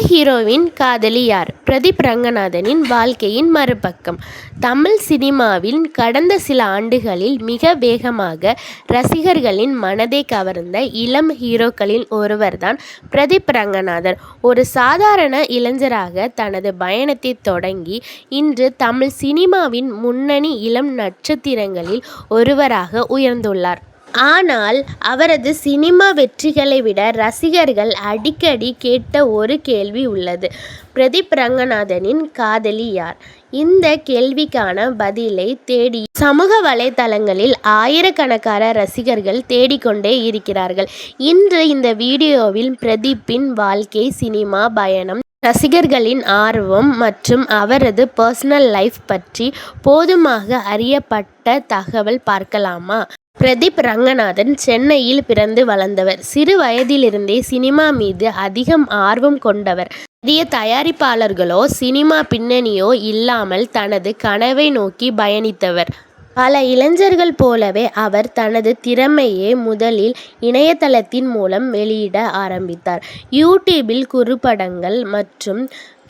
ஹீரோவின் காதலி யார்? பிரதீப் ரங்கநாதனின் வாழ்க்கையின் மறுபக்கம். தமிழ் சினிமாவில் கடந்த சில ஆண்டுகளில் மிக வேகமாக ரசிகர்களின் மனதை கவர்ந்த இளம் ஹீரோக்களில் ஒருவர்தான் பிரதீப் ரங்கநாதன். ஒரு சாதாரண இளைஞராக தனது பயணத்தை தொடங்கி இன்று தமிழ் சினிமாவின் முன்னணி இளம் நட்சத்திரங்களில் ஒருவராக உயர்ந்துள்ளார். ஆனால் அவரது சினிமா வெற்றிகளை விட ரசிகர்கள் அடிக்கடி கேட்ட ஒரு கேள்வி உள்ளது. பிரதீப் ரங்கநாதனின் காதலி யார்? இந்த கேள்விக்கான பதிலை தேடி சமூக வலைதளங்களில் ஆயிரக்கணக்கான ரசிகர்கள் தேடிக்கொண்டே இருக்கிறார்கள். இன்று இந்த வீடியோவில் பிரதீப்பின் வாழ்க்கை, சினிமா பயணம், ரசிகர்களின் ஆர்வம் மற்றும் அவரது பர்சனல் லைஃப் பற்றி போதுமாக அறியப்பட்ட தகவல் பார்க்கலாமா? பிரதீப் ரங்கநாதன் சென்னையில் பிறந்து வளர்ந்தவர். சிறு வயதிலிருந்தே சினிமா மீது அதிகம் ஆர்வம் கொண்டவர். பெரிய தயாரிப்பாளர்களோ சினிமா பின்னணியோ இல்லாமல் தனது கனவை நோக்கி பயணித்தவர். பல இளைஞர்கள் போலவே அவர் தனது திறமையை முதலில் இணையதளத்தின் மூலம் வெளியிட ஆரம்பித்தார். யூடியூபில் குறும்படங்கள் மற்றும்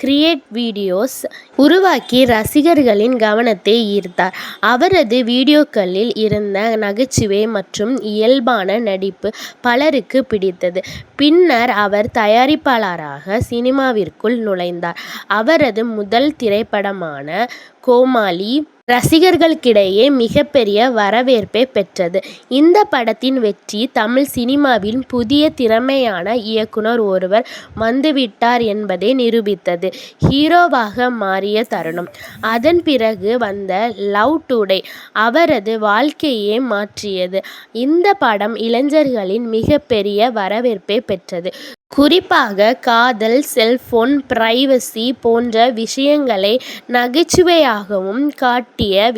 கிரியேட் வீடியோஸ் உருவாக்கி ரசிகர்களின் கவனத்தை ஈர்த்தார். அவரது வீடியோக்களில் இருந்த நகைச்சுவை மற்றும் இயல்பான நடிப்பு பலருக்கு பிடித்தது. பின்னர் அவர் தயாரிப்பாளராக சினிமாவிற்குள் நுழைந்தார். அவரது முதல் திரைப்படமான கோமாளி ரசிகர்களுக்கிடையே மிகப்பெரிய வரவேற்பை பெற்றது. இந்த படத்தின் வெற்றி தமிழ் சினிமாவில் புதிய திறமையான இயக்குனர் ஒருவர் வந்துவிட்டார் என்பதை நிரூபித்தது. ஹீரோவாக மாறிய தருணம். அதன் பிறகு வந்த லவ் டுடே அவரது வாழ்க்கையை மாற்றியது. இந்த படம் இளைஞர்களின் மிகப்பெரிய வரவேற்பை பெற்றது. குறிப்பாக காதல், செல்போன் பிரைவசி போன்ற விஷயங்களை நகைச்சுவையாகவும் காட்டிய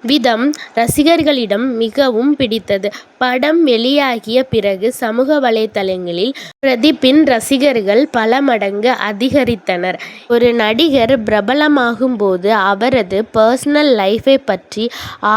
விதம் ரசிகர்களிடம் மிகவும் பிடித்தது. படம் வெளியாகிய பிறகு சமூக வலைதளங்களில் பிரதீப்பின் ரசிகர்கள் பல மடங்கு அதிகரித்தனர். ஒரு நடிகர் பிரபலமாகும் போது அவரது பர்சனல் லைஃபை பற்றி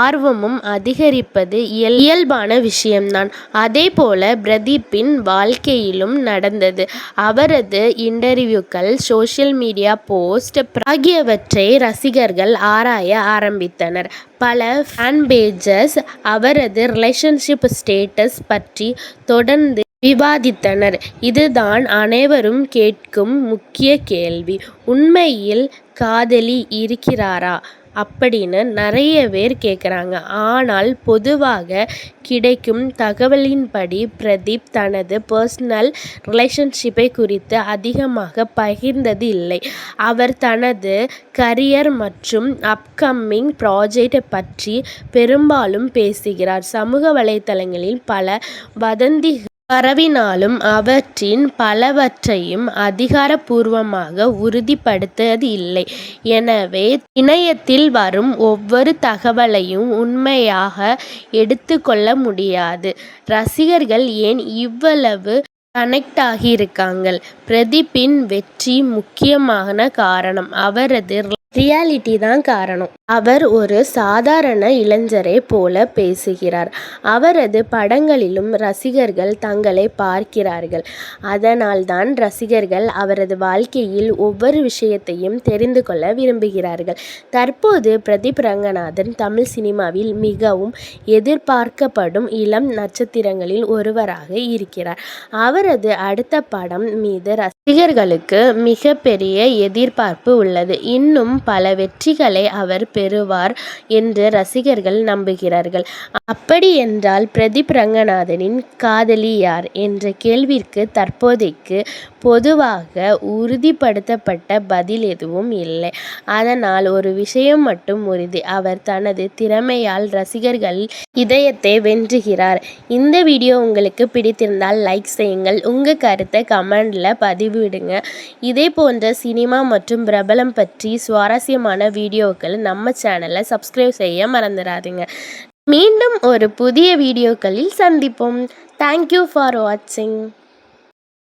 ஆர்வமும் அதிகரிப்பது இயல்பான விஷயம்தான். அதேபோல பிரதீப்பின் வாழ்க்கையிலும் நடந்தது. அவரது இன்டர்வியூக்கள், சோஷியல் மீடியா போஸ்ட் ஆகியவற்றை ரசிகர்கள் ஆராய ஆரம்பித்தனர். பல ஃபேன் பேஜஸ் அவரது ரிலேஷன்ஷிப் ஸ்டேட்டஸ் பற்றி தொடர்ந்து விவாதித்தனர். இதுதான் அனைவரும் கேட்கும் முக்கிய கேள்வி. உண்மையில் காதலி இருக்கிறாரா அப்படின்னு நிறைய பேர் கேட்குறாங்க. ஆனால் பொதுவாக கிடைக்கும் தகவலின்படி பிரதீப் தனது பர்சனல் ரிலேஷன்ஷிப்பை குறித்து அதிகமாக பகிர்ந்தது இல்லை. அவர் தனது கரியர் மற்றும் அப்கமிங் ப்ராஜெக்ட் பற்றி பெரும்பாலும் பேசுகிறார். சமூக வலைதளங்களில் பல வதந்திகள் பரவினாலும் அவற்றின் பலவற்றையும் அதிகாரப்பூர்வமாக உறுதிப்படுத்தது இல்லை. எனவே இணையத்தில் வரும் ஒவ்வொரு தகவலையும் உண்மையாக எடுத்துக்கொள்ள முடியாது. ரசிகர்கள் ஏன் இவ்வளவு கனெக்ட் ஆகியிருக்காங்க? பிரதீப்பின் வெற்றி முக்கியமான காரணம் அவரது ரியாலிட்டி தான் காரணம். அவர் ஒரு சாதாரண இளைஞரை போல பேசுகிறார். அவரது படங்களிலும் ரசிகர்கள் தங்களை பார்க்கிறார்கள். அதனால்தான் ரசிகர்கள் அவரது வாழ்க்கையில் ஒவ்வொரு விஷயத்தையும் தெரிந்து கொள்ள விரும்புகிறார்கள். தற்போது பிரதீப் ரங்கநாதன் தமிழ் சினிமாவில் மிகவும் எதிர்பார்க்கப்படும் இளம் நட்சத்திரங்களில் ஒருவராக இருக்கிறார். அவரது அடுத்த படம் மீது ரசிகர்களுக்கு மிகப்பெரிய எதிர்பார்ப்பு உள்ளது. இன்னும் பல வெற்றிகளை அவர் பெறுவார் என்று ரசிகர்கள் நம்புகிறார்கள். அப்படி என்றால் பிரதீப் ரங்கநாதனின் காதலி யார் என்ற கேள்விக்கு தற்போதைக்கு பொதுவாக உறுதிப்படுத்தப்பட்ட பதில் எதுவும் இல்லை. அதனால் ஒரு விஷயம் மட்டும் உறுதி. அவர் தனது திறமையால் ரசிகர்கள் இதயத்தை வென்றுகிறார். இந்த வீடியோ உங்களுக்கு பிடித்திருந்தால் லைக் செய்யுங்கள். உங்கள் கருத்தை கமெண்ட்ல பதிவிடுங்க. இதே போன்ற சினிமா மற்றும் பிரபலம் பற்றி சுவாரஸ்யமான வீடியோக்கள் நம்ம சேனலை சப்ஸ்கிரைப் செய்ய மறந்துடாதீங்க. மீண்டும் ஒரு புதிய வீடியோக்களில் சந்திப்போம். தேங்க்யூ ஃபார் வாட்சிங்.